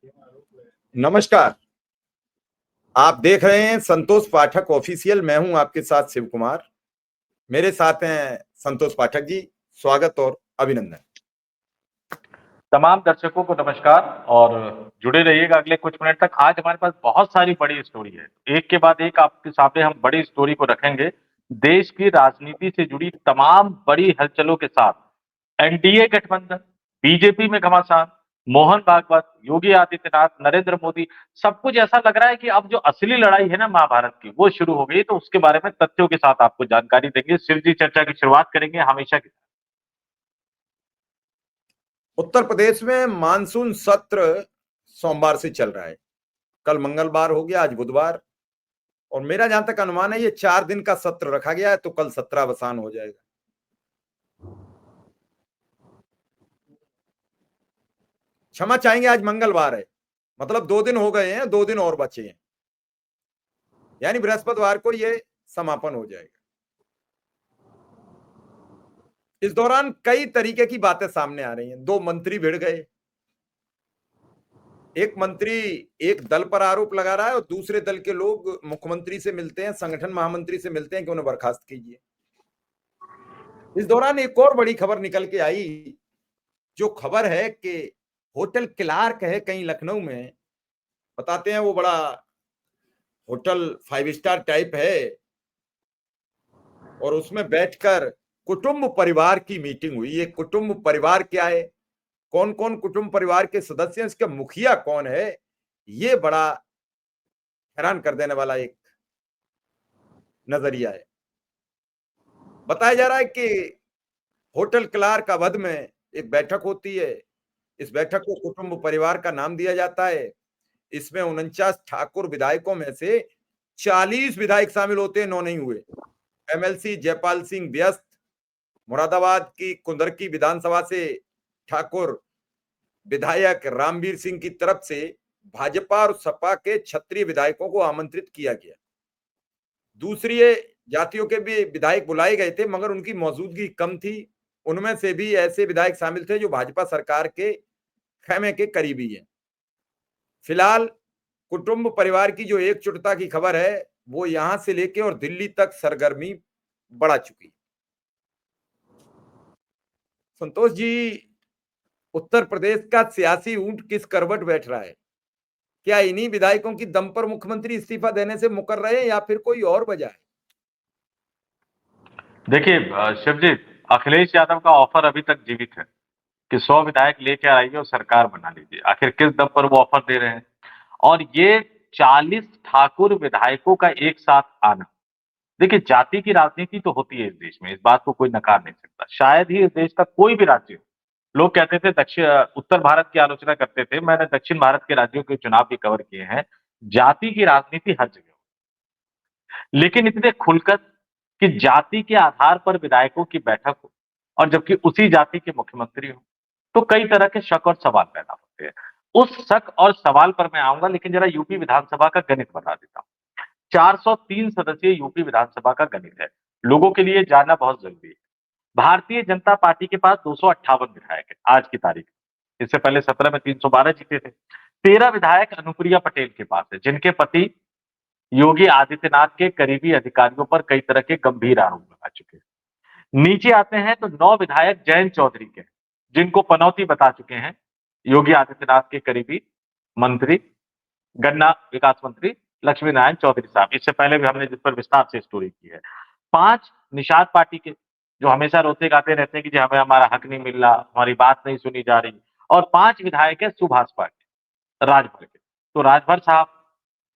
नमस्कार। आप देख रहे हैं संतोष पाठक ऑफिशियल। मैं हूं आपके साथ शिव कुमार। मेरे साथ हैं संतोष पाठक जी। स्वागत और अभिनंदन। तमाम दर्शकों को नमस्कार और जुड़े रहिएगा अगले कुछ मिनट तक। आज हमारे पास बहुत सारी बड़ी स्टोरी है, एक के बाद एक आपके सामने हम बड़ी स्टोरी को रखेंगे। देश की राजनीति से जुड़ी तमाम बड़ी हलचलों के साथ एनडीए गठबंधन, बीजेपी में घमासान, मोहन भागवत, योगी आदित्यनाथ, नरेंद्र मोदी, सब कुछ ऐसा लग रहा है कि अब जो असली लड़ाई है ना महाभारत की, वो शुरू हो गई। तो उसके बारे में तथ्यों के साथ आपको जानकारी देंगे। शिव जी, चर्चा की शुरुआत करेंगे हमेशा की। उत्तर प्रदेश में मानसून सत्र सोमवार से चल रहा है। कल मंगलवार हो गया, आज बुधवार, और मेरा जहां तक अनुमान है ये 4 दिन का सत्र रखा गया है, तो कल सत्रावसान हो जाएगा। क्षमा चाहेंगे, आज मंगलवार है, मतलब 2 दिन हो गए हैं, 2 दिन और बचे हैं, यानी बृहस्पतिवार को ये समापन हो जाएगा। इस दौरान कई तरीके की बातें सामने आ रही हैं। 2 मंत्री भिड़ गए। एक मंत्री एक दल पर आरोप लगा रहा है और दूसरे दल के लोग मुख्यमंत्री से मिलते हैं, संगठन महामंत्री से मिलते हैं कि उन्हें बर्खास्त कीजिए। इस दौरान एक और बड़ी खबर निकल के आई, जो खबर है कि होटल क्लार्क है कहीं लखनऊ में, बताते हैं वो बड़ा होटल 5 स्टार टाइप है, और उसमें बैठकर कुटुंब परिवार की मीटिंग हुई। ये कुटुंब परिवार क्या है, कौन कौन कुटुंब परिवार के सदस्य हैं, इसका मुखिया कौन है, ये बड़ा हैरान कर देने वाला एक नजरिया है। बताया जा रहा है कि होटल क्लार्क अवध में एक बैठक होती है। इस बैठक को कुटुंब परिवार का नाम दिया जाता है। इसमें 49 ठाकुर विधायकों में से 40 विधायक शामिल होते हैं, 9 नहीं हुए। एमएलसी जयपाल सिंह व्यस्त, मुरादाबाद की कुंदरकी विधानसभा से ठाकुर विधायक रामवीर सिंह की तरफ से भाजपा और सपा के क्षत्रिय विधायकों को आमंत्रित किया गया। दूसरी जातियों के भी विधायक बुलाए गए थे, मगर उनकी मौजूदगी कम थी। उनमें से भी ऐसे विधायक शामिल थे जो भाजपा सरकार के खेमे के करीबी हैं। फिलहाल कुटुंब परिवार की जो एकजुटता की खबर है, वो यहां से लेके और दिल्ली तक सरगर्मी बढ़ा चुकी है। संतोष जी, उत्तर प्रदेश का सियासी ऊंट किस करवट बैठ रहा है? क्या इन्हीं विधायकों की दम पर मुख्यमंत्री इस्तीफा देने से मुकर रहे हैं या फिर कोई और वजह है? देखिए शिवजी, अखिलेश यादव का ऑफर अभी तक जीवित है कि 100 विधायक लेके आइए और सरकार बना लीजिए। आखिर किस दम पर वो ऑफर दे रहे हैं? और ये 40 ठाकुर विधायकों का एक साथ आना, देखिए जाति की राजनीति तो होती है इस देश में, इस बात को कोई नकार नहीं सकता। शायद ही इस देश का कोई भी राज्य, लोग कहते थे दक्षिण उत्तर भारत की आलोचना करते थे, मैंने दक्षिण भारत के राज्यों के चुनाव भी कवर किए हैं, जाति की राजनीति हर जगह, लेकिन इतने खुलकर कि जाति के आधार पर विधायकों की बैठक हो और जबकि उसी जाति के मुख्यमंत्री हो, तो कई तरह के शक और सवाल पैदा होते हैं। उस शक और सवाल पर मैं आऊंगा, लेकिन जरा यूपी विधानसभा का गणित बता देता हूँ। 403 सदस्यीय यूपी विधानसभा का गणित है, लोगों के लिए जानना बहुत जरूरी है। भारतीय जनता पार्टी के पास 258 विधायक है आज की तारीख में। इससे पहले 17 में 312 जीते थे। 13 विधायक अनुप्रिया पटेल के पास है, जिनके पति योगी आदित्यनाथ के करीबी अधिकारियों पर कई तरह के गंभीर आरोप लगा चुके हैं। नीचे आते हैं तो 9 विधायक जयंत चौधरी के, जिनको पनौती बता चुके हैं योगी आदित्यनाथ के करीबी मंत्री, गन्ना विकास मंत्री लक्ष्मी नारायण चौधरी साहब। इससे पहले भी हमने जिस पर विस्तार से स्टोरी की है। 5 निषाद पार्टी के, जो हमेशा रोते गाते रहते हैं कि जी हमें हमारा हक नहीं मिल रहा, हमारी बात नहीं सुनी जा रही। और 5 विधायक है सुभाषपा के, राजभर के। तो राजभर साहब,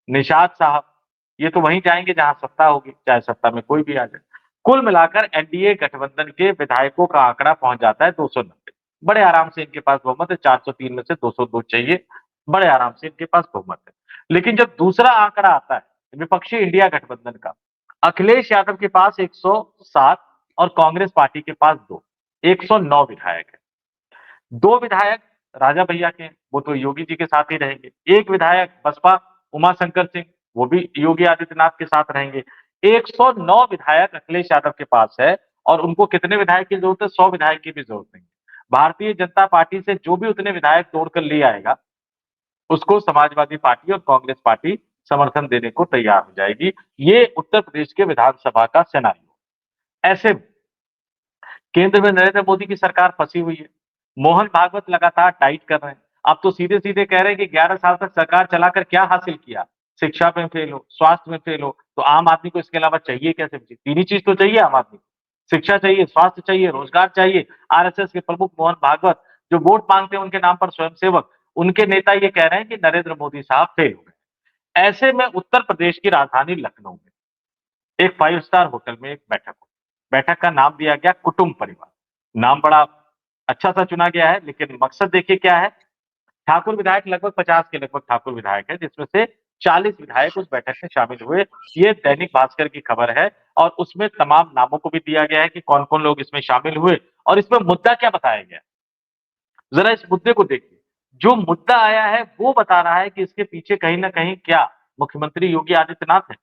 निषाद साहब, ये तो वहीं जाएंगे जहां सत्ता होगी, चाहे सत्ता में कोई भी आ जाए। कुल मिलाकर एनडीए गठबंधन के विधायकों का आंकड़ा पहुंच जाता है 290। बड़े आराम से इनके पास बहुमत है, 403 में से 202 चाहिए, बड़े आराम से इनके पास बहुमत है। लेकिन जब दूसरा आंकड़ा आता है विपक्षी इंडिया गठबंधन का, अखिलेश यादव के पास 107 और कांग्रेस पार्टी के पास 2, 109 विधायक है। 2 विधायक राजा भैया के, वो तो योगी जी के साथ ही रहेंगे। एक विधायक बसपा उमाशंकर सिंह, वो भी योगी आदित्यनाथ के साथ रहेंगे। 109 विधायक अखिलेश यादव के पास है, और उनको कितने विधायक की जरूरत है? 100 विधायक की भी जरूरत नहीं है। भारतीय जनता पार्टी से जो भी उतने विधायक तोड़कर ले आएगा, उसको समाजवादी पार्टी और कांग्रेस पार्टी समर्थन देने को तैयार हो जाएगी। ये उत्तर प्रदेश के विधानसभा का सिनेरियो। ऐसे में केंद्र में नरेंद्र मोदी की सरकार फंसी हुई है। मोहन भागवत लगातार टाइट कर रहे हैं। अब तो सीधे-सीधे कह रहे हैं कि 11 साल तक सरकार चलाकर क्या हासिल किया? शिक्षा में फेल हो, स्वास्थ्य में फेल हो, तो आम आदमी को इसके अलावा चाहिए क्या सब्जी? 3 ही चीज़ तो चाहिए आम आदमी को। शिक्षा चाहिए, स्वास्थ्य चाहिए, रोजगार चाहिए। आरएसएस के प्रमुख मोहन भागवत जो वोट मांगते हैं उनके नाम पर स्वयंसेवक, उनके नेता ये कह रहे हैं कि नरेंद्र मोदी साहब फेल हो गए। ऐसे में उत्तर प्रदेश की राजधानी लखनऊ में एक 5 स्टार होटल में एक बैठक हुई। बैठक का नाम दिया गया कुटुंब परिवार। नाम बड़ा अच्छा-सा चुना गया है, लेकिन मकसद देखिए क्या है? ठाकुर विधायक लगभग 50 के लगभग ठाकुर विधायक हैं, जिसमें से 40 विधायक उस बैठक में शामिल हुए। ये दैनिक भास्कर की खबर है और उसमें तमाम नामों को भी दिया गया है कि कौन-कौन लोग इसमें शामिल हुए और इसमें मुद्दा क्या बताया गया? ज़रा इस मुद्दे को देखिए। जो मुद्दा आया है, वो बता रहा है कि इसके पीछे कहीं न कहीं क्या मुख्यमंत्री योगी आदित्यनाथ हैं।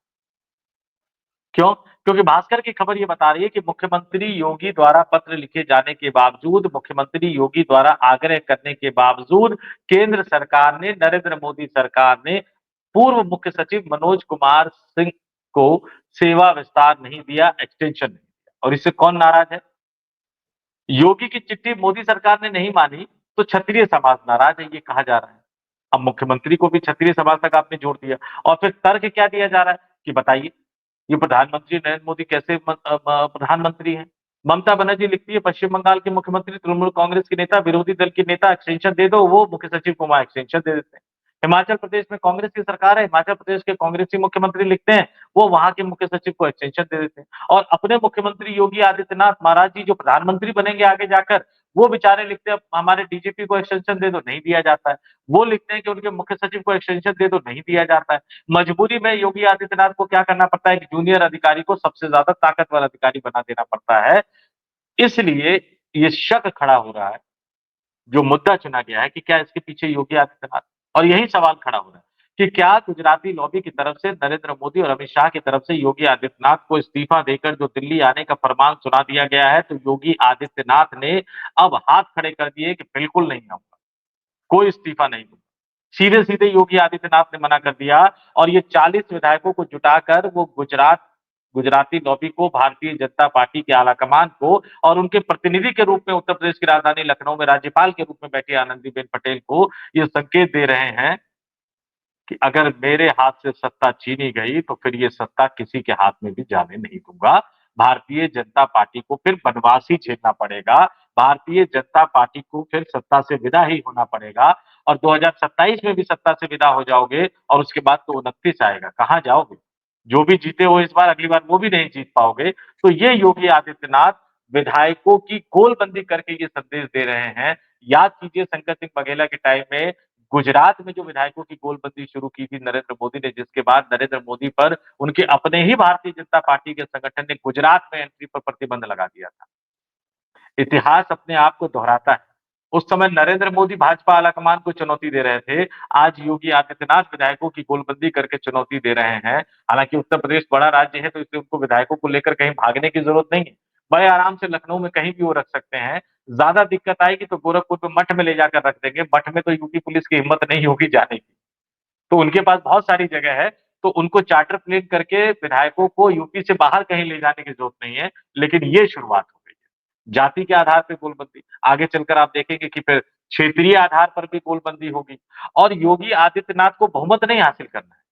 क्यों? क्योंकि भास्कर की खबर ये बता रही है कि मुख्यमंत्री योगी द्वारा पत्र लिखे जाने के बावजूद, मुख्यमंत्री योगी द्वारा आग्रह करने के बावजूद केंद्र सरकार ने, नरेंद्र मोदी सरकार ने पूर्व मुख्य सचिव मनोज कुमार सिंह को सेवा विस्तार नहीं दिया, एक्सटेंशन नहीं दिया। और इससे कौन नाराज है? योगी की चिट्ठी मोदी सरकार ने नहीं मानी, तो क्षत्रिय समाज नाराज है, ये कहा जा रहा है। अब मुख्यमंत्री को भी क्षत्रिय समाज तक आपने जोड़ दिया और फिर तर्क क्या दिया जा रहा है कि बताइए ये प्रधानमंत्री नरेंद्र मोदी कैसे प्रधानमंत्री हैं? ममता बनर्जी लिखती है पश्चिम बंगाल के मुख्यमंत्री तृणमूल कांग्रेस के नेता, विरोधी दल के नेता एक्सटेंशन दे दो, वो मुख्य सचिव को वहाँ एक्सटेंशन दे देते हैं। हिमाचल प्रदेश में कांग्रेस की सरकार है, हिमाचल प्रदेश के कांग्रेसी मुख्यमंत्री लिखते हैं, वो वहाँ के मुख्य सचिव को एक्सटेंशन दे देते हैं। और अपने मुख्यमंत्री योगी आदित्यनाथ महाराज जी जो प्रधानमंत्री बनेंगे आगे जाकर, वो बेचारे लिखते हैं हमारे डीजीपी को एक्सटेंशन दे दो, नहीं दिया जाता है। वो लिखते हैं कि उनके मुख्य सचिव को एक्सटेंशन दे दो, नहीं दिया जाता है। मजबूरी में योगी आदित्यनाथ को क्या करना पड़ता है कि जूनियर अधिकारी को सबसे ज्यादा ताकतवर अधिकारी बना देना पड़ता है। इसलिए ये शक खड़ा हो रहा है, जो मुद्दा चुना गया है कि क्या इसके पीछे योगी आदित्यनाथ और यही सवाल खड़ा हो रहा है कि क्या गुजराती लॉबी की तरफ से नरेंद्र मोदी और अमित शाह की तरफ से योगी आदित्यनाथ को इस्तीफा देकर जो दिल्ली आने का फरमान सुना दिया गया है, तो योगी आदित्यनाथ ने अब हाथ खड़े कर दिए कि बिल्कुल नहीं आऊंगा, कोई इस्तीफा नहीं दूंगा। सीधे-सीधे योगी आदित्यनाथ ने मना कर दिया और ये 40 विधायकों को जुटाकर वो गुजराती लॉबी को, भारतीय जनता पार्टी के आलाकमान को और उनके प्रतिनिधि के रूप में उत्तर प्रदेश की राजधानी लखनऊ में राज्यपाल के रूप में बैठी आनंदीबेन पटेल को ये संकेत दे रहे हैं कि अगर मेरे हाथ से सत्ता छीनी गई तो फिर ये सत्ता किसी के हाथ में भी जाने नहीं दूंगा। भारतीय जनता पार्टी को फिर बनवास ही झेलना पड़ेगा। भारतीय जनता पार्टी को फिर सत्ता से विदा ही होना पड़ेगा और 2027 में भी सत्ता से विदा हो जाओगे और उसके बाद तो 29 आएगा, कहाँ जाओगे? जो भी जीते हो इस बार, अगली बार वो भी नहीं जीत पाओगे। तो ये योगी आदित्यनाथ विधायकों की गोलबंदी करके ये संदेश दे रहे हैं। याद कीजिए शंकर सिंह बघेला के टाइम में गुजरात में जो विधायकों की गोलबंदी शुरू की थी नरेंद्र मोदी ने, जिसके बाद नरेंद्र मोदी पर उनके अपने ही भारतीय जनता पार्टी के संगठन ने गुजरात में एंट्री पर प्रतिबंध लगा दिया था। इतिहास अपने आप को दोहराता है। उस समय नरेंद्र मोदी भाजपा आलाकमान को चुनौती दे रहे थे। आज योगी आदित्यनाथ विधायकों की गोलबंदी करके चुनौती दे रहे हैं। हालांकि उत्तर प्रदेश बड़ा राज्य है, तो इसलिए उनको विधायकों को लेकर कहीं भागने की जरूरत नहीं है। बड़े आराम से लखनऊ में कहीं भी वो रख सकते हैं। ज्यादा दिक्कत आएगी तो गोरखपुर में मठ में ले जाकर रख देंगे। मठ में तो यूपी पुलिस की हिम्मत नहीं होगी जाने की। तो उनके पास बहुत सारी जगह है, तो उनको चार्टर प्लेन करके विधायकों को यूपी से बाहर कहीं ले जाने की जरूरत नहीं है। लेकिन ये शुरुआत हो गई है। जाति के आधार पे गोलबंदी, आगे चलकर आप देखेंगे कि फिर क्षेत्रीय आधार पर भी गोलबंदी होगी और योगी आदित्यनाथ को बहुमत नहीं हासिल करना है।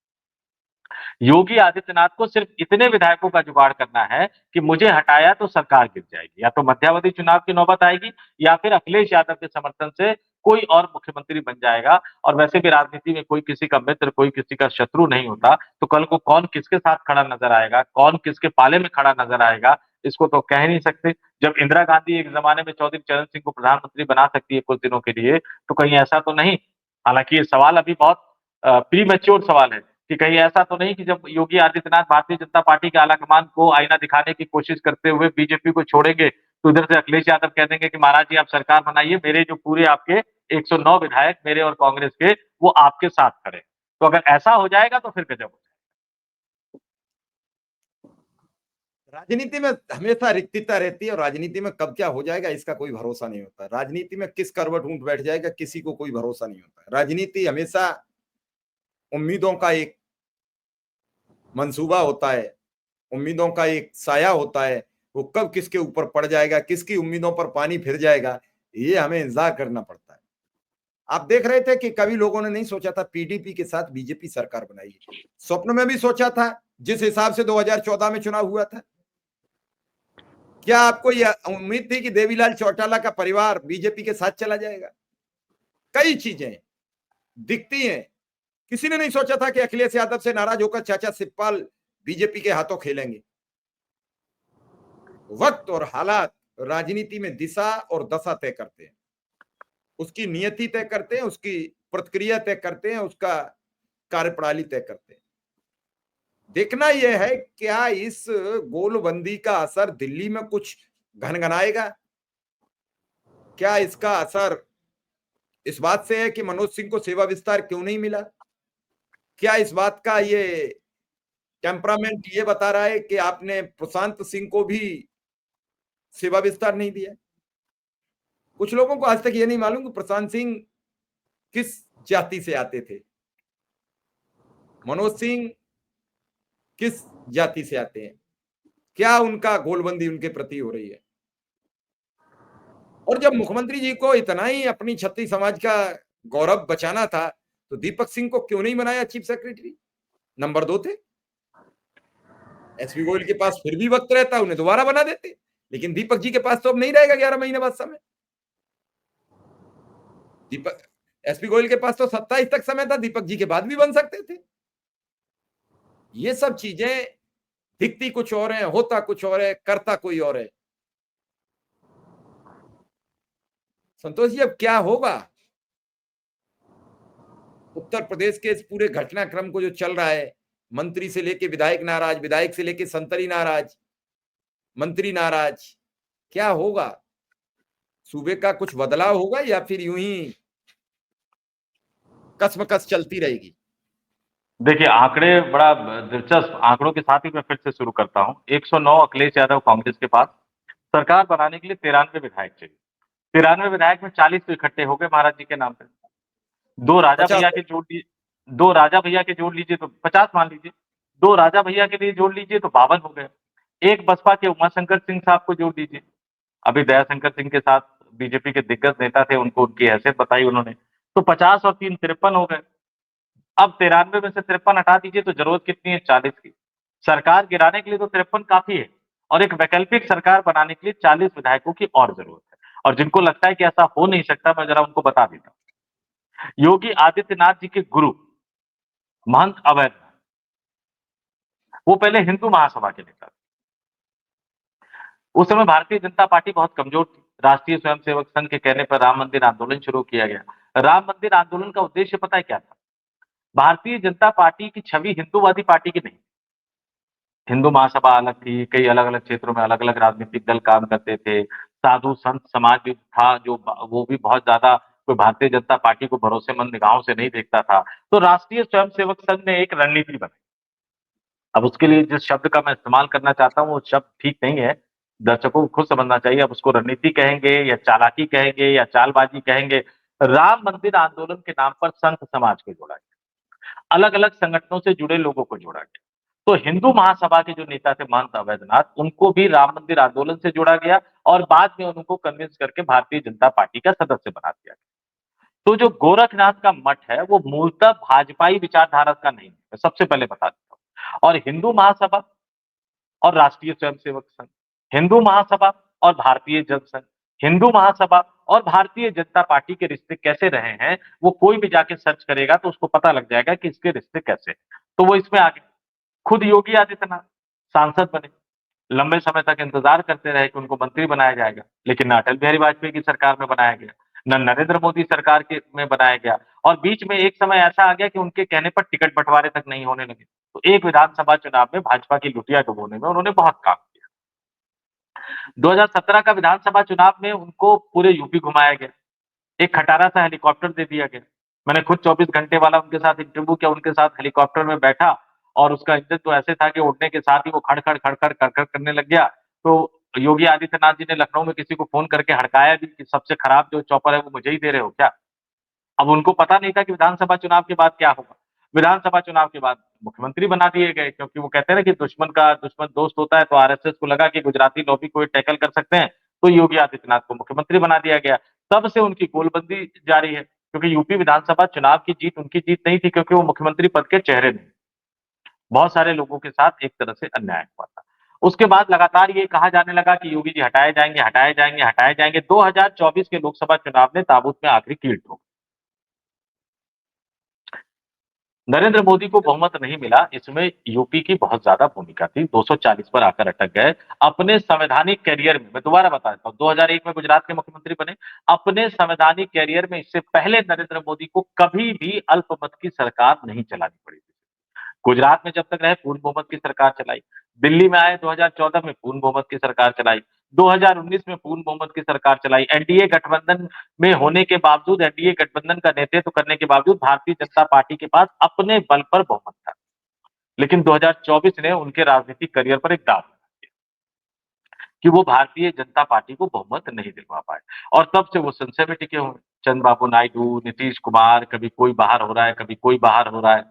योगी आदित्यनाथ को सिर्फ इतने विधायकों का जुगाड़ करना है कि मुझे हटाया तो सरकार गिर जाएगी, या तो मध्यावधि चुनाव की नौबत आएगी या फिर अखिलेश यादव के समर्थन से कोई और मुख्यमंत्री बन जाएगा। और वैसे भी राजनीति में कोई किसी का मित्र, कोई किसी का शत्रु नहीं होता, तो कल को कौन किसके साथ खड़ा नजर आएगा, कौन किसके पाले में खड़ा नजर आएगा, इसको तो कह नहीं सकते। जब इंदिरा गांधी एक जमाने में चौधरी चरण सिंह को प्रधानमंत्री बना सकती है कुछ दिनों के लिए, तो कहीं ऐसा तो नहीं, हालांकि ये सवाल अभी बहुत प्री मैच्योर सवाल है कि कहीं ऐसा तो नहीं कि जब योगी आदित्यनाथ भारतीय जनता पार्टी के आलाकमान को आईना दिखाने की कोशिश करते हुए बीजेपी को छोड़ेंगे, तो उधर से अखिलेश यादव कह देंगे कि महाराज जी आप सरकार बनाइए, मेरे जो पूरे आपके 109 विधायक मेरे और कांग्रेस के वो आपके साथ खड़े। तो अगर ऐसा हो जाएगा तो फिर गजब हो राजनीति में हमेशा रिक्तता रहती है और राजनीति में कब क्या हो जाएगा इसका कोई भरोसा नहीं होता। राजनीति में किस करवट ऊंट बैठ जाएगा किसी को कोई भरोसा नहीं होता। राजनीति हमेशा उम्मीदों का एक मंसूबा होता है, उम्मीदों का एक साया होता है। वो कब किसके ऊपर पड़ जाएगा, किसकी उम्मीदों पर पानी फिर जाएगा, ये हमें इंतजार करना पड़ता है। आप देख रहे थे कि कभी लोगों ने नहीं सोचा था पीडीपी के साथ बीजेपी सरकार बनाएगी। स्वप्न में भी सोचा था जिस हिसाब से 2014 में चुनाव हुआ था? क्या आपको यह उम्मीद थी कि देवीलाल चौटाला का परिवार बीजेपी के साथ चला जाएगा? कई चीजें दिखती हैं। किसी ने नहीं सोचा था कि अखिलेश यादव से नाराज होकर चाचा शिवपाल बीजेपी के हाथों खेलेंगे। वक्त और हालात राजनीति में दिशा और दशा तय करते हैं, उसकी नियति तय करते हैं, उसकी प्रतिक्रिया तय करते हैं, उसका कार्यप्रणाली तय करते हैं। देखना यह है क्या इस गोलबंदी का असर दिल्ली में कुछ घनघनाएगा? क्या इसका असर इस बात से है कि मनोज सिंह को सेवा विस्तार क्यों नहीं मिला? क्या इस बात का ये टेम्परामेंट ये बता रहा है कि आपने प्रशांत सिंह को भी सेवा विस्तार नहीं दिया? कुछ लोगों को आज तक ये नहीं मालूम कि प्रशांत सिंह किस जाति से आते थे, मनोज सिंह किस जाति से आते हैं, क्या उनका गोलबंदी उनके प्रति हो रही है। और जब मुख्यमंत्री जी को इतना ही अपनी छत्री समाज का गौरव बचाना था तो दीपक सिंह को क्यों नहीं बनाया चीफ सेक्रेटरी? नंबर 2 थे। एसपी गोयल के पास फिर भी वक्त रहता, उन्हें दोबारा बना देते। लेकिन दीपक जी के पास तो अब नहीं रहेगा 11 महीने बाद समय। दीपक एसपी गोयल के पास तो 27 तक समय था, दीपक जी के बाद भी बन सकते थे। ये सब चीजें दिखती कुछ और है, होता कुछ और है, करता कोई और है। संतोष जी अब क्या होगा? उत्तर प्रदेश के इस पूरे घटनाक्रम को जो चल रहा है, मंत्री से लेके विधायक नाराज, विधायक से लेके संतरी नाराज, मंत्री नाराज, क्या होगा? सूबे का कुछ बदलाव होगा या फिर यूं ही कसमकस चलती रहेगी? देखिए, आंकड़े बड़ा दिलचस्प आंकड़ों के साथ ही मैं फिर से शुरू करता हूँ। 109 अखिलेश यादव कांग्रेस के पास, सरकार बनाने के लिए 93 विधायक चाहिए। 93 विधायक में 40 तो इकट्ठे हो गए महाराज जी के नाम पे। 2 राजा 50 भैया के जोड़ ली 2 राजा भैया के जोड़ लीजिए तो 50 मान लीजिए। 2 राजा भैया के लिए जोड़ लीजिए तो 52 हो गए। एक बसपा के उमाशंकर सिंह साहब को जोड़ दीजिए। अभी दयाशंकर सिंह के साथ बीजेपी के दिग्गज नेता थे, उनको उनकी हैसियत बताई उन्होंने। तो 50 और 3 53 हो गए। अब 93 में से 53 हटा दीजिए तो जरूरत कितनी है? 40 की। सरकार गिराने के लिए तो 53 काफी है और एक वैकल्पिक सरकार बनाने के लिए 40 विधायकों की और जरूरत है। और जिनको लगता है कि ऐसा हो नहीं सकता, मैं जरा उनको बता देता हूँ। योगी आदित्यनाथ जी के गुरु महंत अवैध, वो पहले हिंदू महासभा के नेता थे। उस समय भारतीय जनता पार्टी बहुत कमजोर थी। राष्ट्रीय स्वयंसेवक संघ के कहने पर राम मंदिर आंदोलन शुरू किया गया। राम मंदिर आंदोलन का उद्देश्य पता है क्या था? भारतीय जनता पार्टी की छवि हिंदूवादी पार्टी की नहीं। हिंदू महासभा अलग थी, कई अलग-अलग क्षेत्रों में अलग-अलग राजनीतिक दल काम करते थे। साधु संत समाज भी था जो वो भी बहुत ज़्यादा कोई भारतीय जनता पार्टी को भरोसेमंद निगाहों से नहीं देखता था। तो राष्ट्रीय स्वयंसेवक संघ ने एक रणनीति बनाई। अब उसके लिए जिस शब्द का मैं इस्तेमाल करना चाहता हूँ, वो शब्द ठीक नहीं है। दर्शकों को खुद समझना चाहिए, अब उसको रणनीति कहेंगे या चालाकी कहेंगे या चालबाज़ी कहेंगे। राम मंदिर आंदोलन के नाम पर संत समाज को जोड़ा गया। अलग-अलग संगठनों से जुड़े लोगों को जोड़ा गया। तो हिंदू महासभा के जो नेता थे महंत अवैधनाथ, उनको भी राम मंदिर आंदोलन से जोड़ा गया और बाद में उनको कन्विंस करके भारतीय जनता पार्टी का सदस्य बना दिया गया। तो जो गोरखनाथ का मठ है, वो मूलतः भाजपाई विचारधारा का नहीं है, मैं सबसे पहले बता देता हूँ। और हिंदू महासभा और राष्ट्रीय स्वयंसेवक संघ, हिंदू महासभा और भारतीय जनसंघ, हिंदू महासभा और भारतीय जनता पार्टी के रिश्ते कैसे रहे हैं, वो कोई भी जाके सर्च करेगा तो उसको पता लग जाएगा कि इसके रिश्ते कैसे हैं। तो वो इसमें आ गए। खुद योगी आदित्यनाथ सांसद बने, लंबे समय तक इंतजार करते रहे कि उनको मंत्री बनाया जाएगा, लेकिन न अटल बिहारी वाजपेयी की सरकार में बनाया गया, न नरेंद्र मोदी सरकार के में बनाया गया और बीच में एक समय ऐसा आ गया कि उनके कहने पर टिकट बंटवारे तक नहीं होने लगे। तो एक विधानसभा चुनाव में भाजपा की लुटिया डुबोने में उन्होंने बहुत काम किया। 2017 का विधानसभा चुनाव में उनको पूरे यूपी घुमाया गया। एक खटारा सा हेलीकॉप्टर दे दिया गया। मैंने खुद 24 घंटे वाला उनके साथ इंटरव्यू किया, उनके साथ हेलीकॉप्टर में बैठा और उसका इंजन तो ऐसे था कि उड़ने के साथ ही वो खड़-खड़, खड़-खड़, खड़-खड़ करने लग गया। तो योगी आदित्यनाथ जी ने लखनऊ में किसी को फ़ोन करके हड़काया भी कि सबसे खराब जो चॉपर है वो मुझे ही दे रहे हो क्या? अब उनको पता नहीं था कि विधानसभा चुनाव के बाद क्या होगा। विधानसभा चुनाव के बाद मुख्यमंत्री बना दिए गए, क्योंकि वो कहते हैं ना कि दुश्मन का दुश्मन दोस्त होता है, तो आरएसएस को लगा कि गुजराती लॉबी को ये टैकल कर सकते हैं, तो योगी आदित्यनाथ को मुख्यमंत्री बना दिया गया। तब से उनकी गोलबंदी जारी है, क्योंकि यूपी विधानसभा चुनाव की जीत उनकी जीत नहीं थी, क्योंकि वो मुख्यमंत्री पद के चेहरे नहीं। बहुत सारे लोगों के साथ एक तरह से अन्याय हुआ था। उसके बाद लगातार ये कहा जाने लगा कि योगी जी हटाए जाएँगे, हटाए जाएँगे, हटाए जाएँगे। 2024 के लोकसभा चुनाव में ताबूत में आखिरी कील ठोक नरेंद्र मोदी को बहुमत नहीं मिला, इसमें यूपी की बहुत ज़्यादा भूमिका थी, 240 पर आकर अटक गए। अपने संवैधानिक करियर में, मैं दोबारा बता देता हूँ, 2001 में गुजरात के मुख्यमंत्री बने। अपने संवैधानिक करियर में इससे पहले नरेंद्र मोदी को कभी भी अल्पमत की सरकार नहीं चलानी पड़ी थी। गुजरात में जब तक रहे पूर्ण बहुमत की सरकार चलाई। दिल्ली में आए 2014 में पूर्ण बहुमत की सरकार चलाई। 2019 में पूर्ण बहुमत की सरकार चलाई। एनडीए गठबंधन में होने के बावजूद, एनडीए गठबंधन का नेतृत्व करने के बावजूद भारतीय जनता पार्टी के पास अपने बल पर बहुमत था। लेकिन 2024 ने उनके राजनीतिक करियर पर एक दांव लगा दिया कि वो भारतीय जनता पार्टी को बहुमत नहीं दिलवा पाए, और तब से वो संशय में टिके हुए हैं। चंद्रबाबू नायडू, नीतीश कुमार, कभी कोई बाहर हो रहा है, कभी कोई बाहर हो रहा है।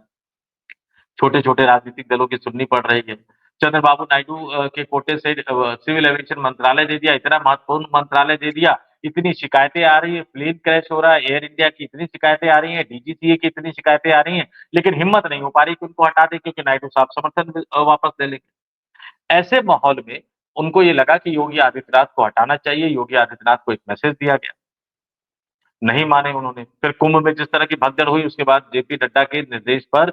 छोटे-छोटे राजनीतिक दलों की सुननी पड़ रही है। चंद्रबाबू नायडू के कोटे से सिविल एविएशन मंत्रालय दे दिया, इतना महत्वपूर्ण मंत्रालय दे दिया, इतनी शिकायतें आ रही है, प्लेन क्रैश हो रहा है, एयर इंडिया की इतनी शिकायतें आ रही हैं, डीजीसीए की इतनी शिकायतें आ रही हैं, लेकिन हिम्मत नहीं हो पा रही कि उनको हटा दें, क्योंकि नायडू साहब समर्थन वापस ले लेंगे। ऐसे माहौल में उनको ये लगा कि योगी आदित्यनाथ को हटाना चाहिए, योगी आदित्यनाथ को एक मैसेज दिया गया। नहीं माने उन्होंने। फिर कुंभ में जिस तरह की भगदड़ हुई, उसके बाद जेपी नड्डा के निर्देश पर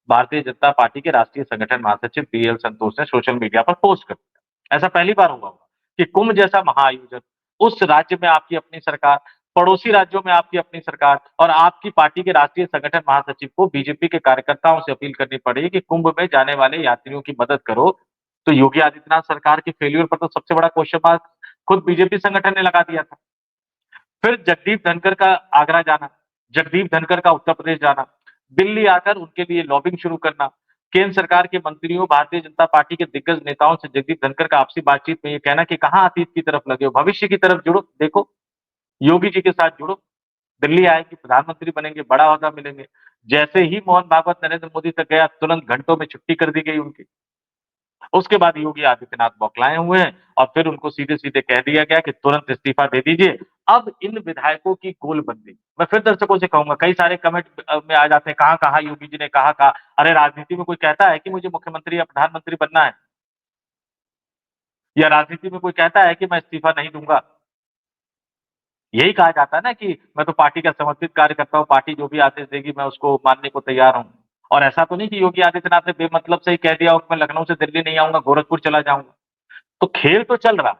भारतीय जनता पार्टी के राष्ट्रीय संगठन महासचिव बीएल संतोष ने सोशल मीडिया पर पोस्ट कर दिया। ऐसा पहली बार हुआ होगा कि कुंभ जैसा महाआयोजन, उस राज्य में आपकी अपनी सरकार, पड़ोसी राज्यों में आपकी अपनी सरकार, और आपकी पार्टी के राष्ट्रीय संगठन महासचिव को बीजेपी के कार्यकर्ताओं से अपील करनी पड़ी कि कुंभ में जाने वाले यात्रियों की मदद करो। तो योगी आदित्यनाथ सरकार के फेल्यूर पर तो सबसे बड़ा क्वेश्चन मार्क खुद बीजेपी संगठन ने लगा दिया था। फिर जगदीप धनखड़ का आगरा जाना, जगदीप धनखड़ का उत्तर प्रदेश जाना, दिल्ली आकर उनके लिए लॉबिंग शुरू करना, केंद्र सरकार के मंत्रियों, भारतीय जनता पार्टी के दिग्गज नेताओं से जगदीप धनखड़ का आपसी बातचीत में ये कहना कि कहाँ अतीत की तरफ लगे हो, भविष्य की तरफ जुड़ो, देखो, योगी जी के साथ जुड़ो, दिल्ली आएगी, प्रधानमंत्री बनेंगे, बड़ा ओहदा मिलेंगे। जैसे ही मोहन भागवत नरेंद्र मोदी तक गया, तुरंत घंटों में छुट्टी कर दी गई उनकी। उसके बाद योगी आदित्यनाथ बौखलाए हुए हैं, और फिर उनको सीधे-सीधे कह दिया गया कि तुरंत इस्तीफा दे दीजिए। अब इन विधायकों की गोलबंदी, मैं फिर दर्शकों से कहूँगा, कई सारे कमेंट में आ जाते हैं, कहाँ-कहाँ योगी जी ने कहा। अरे राजनीति में कोई कहता है कि मुझे मुख्यमंत्री या प्रधानमंत्री बनना है? या राजनीति में कोई कहता है कि मैं इस्तीफा नहीं दूँगा? यही कहा जाता है ना कि मैं तो पार्टी का समर्पित कार्यकर्ता हूँ, पार्टी जो भी आदेश देगी मैं उसको मानने को तैयार हूँ। और ऐसा तो नहीं कि योगी आदित्यनाथ ने बेमतलब से ही कह दिया हो कि मैं लखनऊ से दिल्ली नहीं आऊँगा, गोरखपुर चला जाऊँगा। तो खेल तो चल रहा है,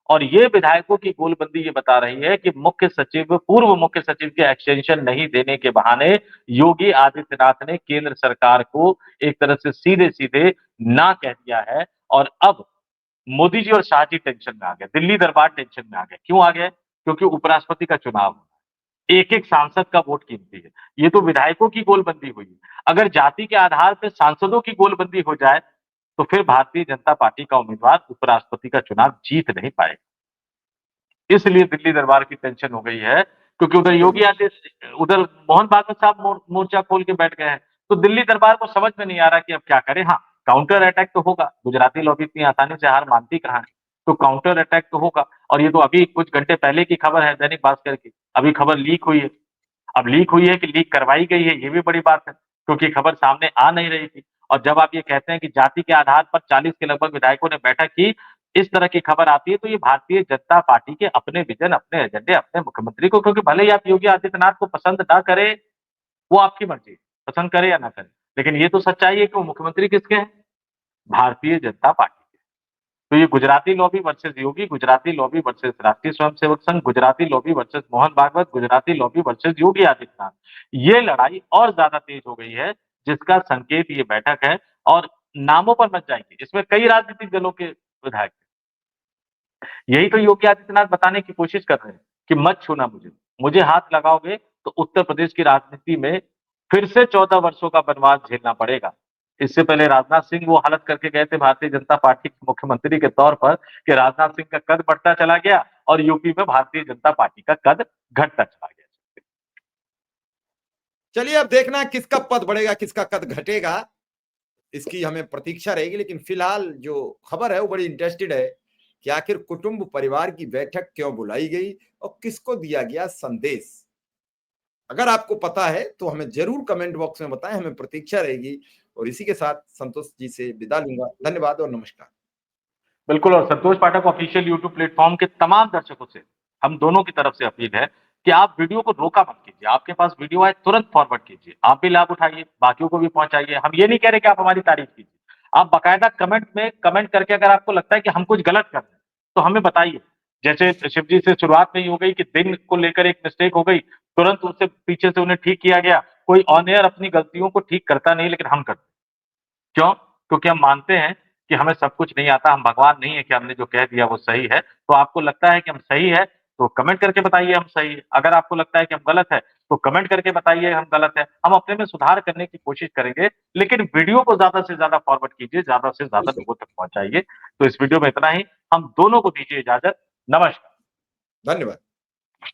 और ये विधायकों की गोलबंदी ये बता रही है कि मुख्य सचिव, पूर्व मुख्य सचिव के एक्सटेंशन नहीं देने के बहाने योगी आदित्यनाथ ने केंद्र सरकार को एक तरह से सीधे-सीधे ना कह दिया है, और अब मोदी जी और शाह जी टेंशन में आ गए, दिल्ली दरबार टेंशन में आ गए। क्यों आ गए? क्योंकि उपराष्ट्रपति का चुनाव है। एक-एक सांसद का वोट कीमती है। ये तो विधायकों की गोलबंदी हुई है। अगर जाति के आधार पे सांसदों की गोलबंदी हो जाए, तो फिर भारतीय जनता पार्टी का उम्मीदवार उपराष्ट्रपति का चुनाव जीत नहीं पाएगा। इसलिए दिल्ली दरबार की टेंशन हो गई है, क्योंकि उधर योगी आदित्य, उधर मोहन भागवत साहब मोर्चा खोल के बैठ गए हैं। तो दिल्ली दरबार को समझ में नहीं आ रहा कि अब क्या करें। हाँ, काउंटर अटैक तो होगा, गुजराती लॉबी इतनी आसानी से हार मानती कहाँ है। तो काउंटर अटैक तो होगा, और ये तो अभी कुछ घंटे पहले की खबर है दैनिक भास्कर की। अभी खबर लीक हुई है। अब लीक हुई है कि लीक करवाई गई है, ये भी बड़ी बात है, क्योंकि खबर सामने आ नहीं रही थी। और जब आप ये कहते हैं कि जाति के आधार पर 40 के लगभग विधायकों ने बैठक की, इस तरह की खबर आती है, तो ये भारतीय जनता पार्टी के अपने विजन, अपने एजेंडे, अपने मुख्यमंत्री को, क्योंकि भले ही आप योगी आदित्यनाथ को पसंद ना करें, वो आपकी मर्ज़ी है, पसंद करें या ना करें। लेकिन ये तो सच्चाई है कि वो मुख्यमंत्री किसके हैं? भारतीय जनता पार्टी के। तो ये Gujarati lobby versus Yogi, Gujarati lobby versus Rashtriya Swayamsevak Sangh, Gujarati lobby versus Mohan Bhagwat, Gujarati lobby versus Yogi Adityanath. ये लड़ाई और ज़्यादा तेज हो गई है, जिसका संकेत ये बैठक है, और नामों पर मत जाइए, इसमें कई राजनीतिक दलों के विधायक हैं। यही तो योगी आदित्यनाथ बताने की कोशिश कर रहे हैं कि मत छूना मुझे। मुझे हाथ लगाओगे तो उत्तर प्रदेश की राजनीति में फिर से 14 वर्षों का वनवास झेलना पड़ेगा। इससे पहले राजनाथ सिंह वो हालत करके गए थे भारतीय जनता पार्टी के मुख्यमंत्री के तौर पर कि राजनाथ सिंह का कद बढ़ता चला गया और यूपी में भारतीय जनता पार्टी का कद घटता चला गया। चलिए अब देखना किसका पद बढ़ेगा, किसका कद घटेगा, इसकी हमें प्रतीक्षा रहेगी। लेकिन फिलहाल जो खबर है वो बड़ी इंटरेस्टेड है कि आखिर कुटुंब परिवार की बैठक क्यों बुलाई गई और किसको दिया गया संदेश। अगर आपको पता है तो हमें जरूर कमेंट बॉक्स में बताएं, हमें प्रतीक्षा रहेगी। और इसी के साथ संतोष जी से विदा लूंगा। धन्यवाद और नमस्कार। बिल्कुल, और संतोष पाठक ऑफिशियल यूट्यूब प्लेटफॉर्म के तमाम दर्शकों से हम दोनों की तरफ से अपील है कि आप वीडियो को रोका मत कीजिए। आपके पास वीडियो आए तुरंत फॉरवर्ड कीजिए, आप भी लाभ उठाइए, बाकियों को भी पहुंचाइए। हम ये नहीं कह रहे कि आप हमारी तारीफ कीजिए, आप बाकायदा कमेंट में कमेंट करके अगर आपको लगता है कि हम कुछ गलत कर रहे हैं तो हमें बताइए। जैसे शिव जी से शुरुआत में ही हो गई कि दिन को लेकर एक मिस्टेक हो गई, तुरंत उससे पीछे से उन्हें ठीक किया गया। कोई ऑन एयर अपनी गलतियों को ठीक करता नहीं, लेकिन हम करते हैं। क्यों? क्योंकि हम मानते हैं कि हमें सब कुछ नहीं आता, हम भगवान नहीं है कि हमने जो कह दिया वो सही है। तो आपको लगता है कि हम सही है, तो कमेंट करके बताइए हम सही है। अगर आपको लगता है कि हम गलत है, तो कमेंट करके बताइए हम गलत है। हम अपने में सुधार करने की कोशिश करेंगे, लेकिन वीडियो को ज़्यादा से ज़्यादा फॉरवर्ड कीजिए, ज़्यादा से ज़्यादा लोगों तक पहुँचाइए। तो इस वीडियो में इतना ही, हम दोनों को दीजिए इजाज़त। नमस्कार। धन्यवाद।